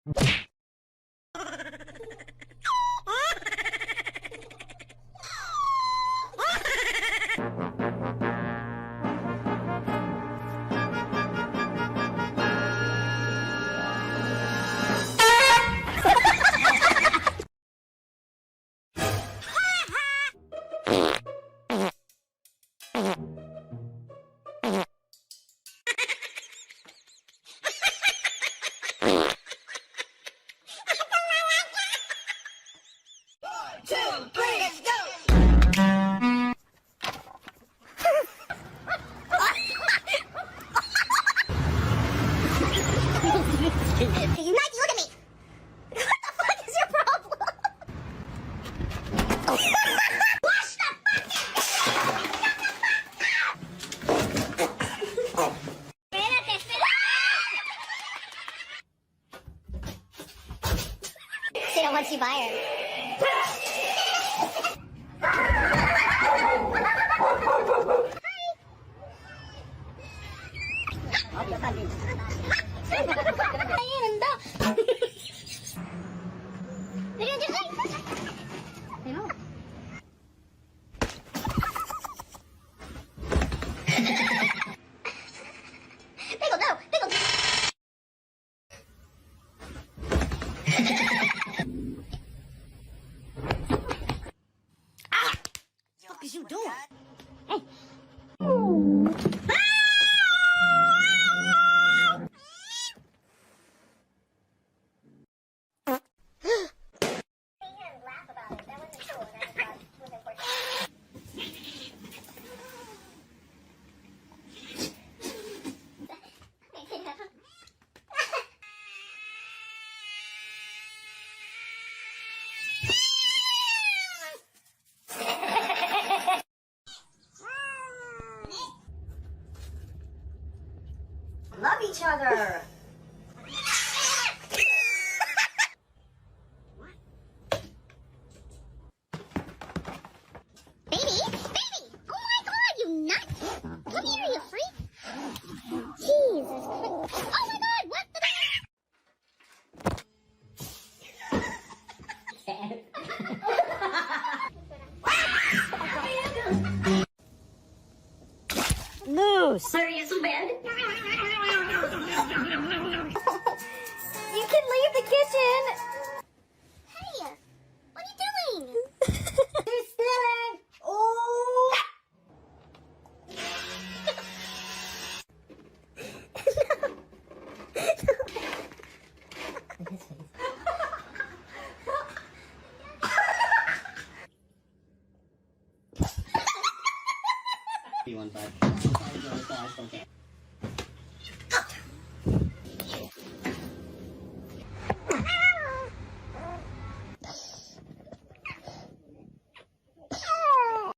2, 3, let's go! You might look at me. What the fuck is your problem? Wash the fucking. Espérate, espérate. Say once you buy her. Pickle, no! Pickle! Ah! What the fuck is you doing? Hey! Love each other. Baby, baby! Oh my God, you nuts! Come here, you freak! Jesus Christ! Oh my God, what the? Moose! Serious bed? You can leave the kitchen! Hey! What are you doing? You're stealing! Oh! You want that?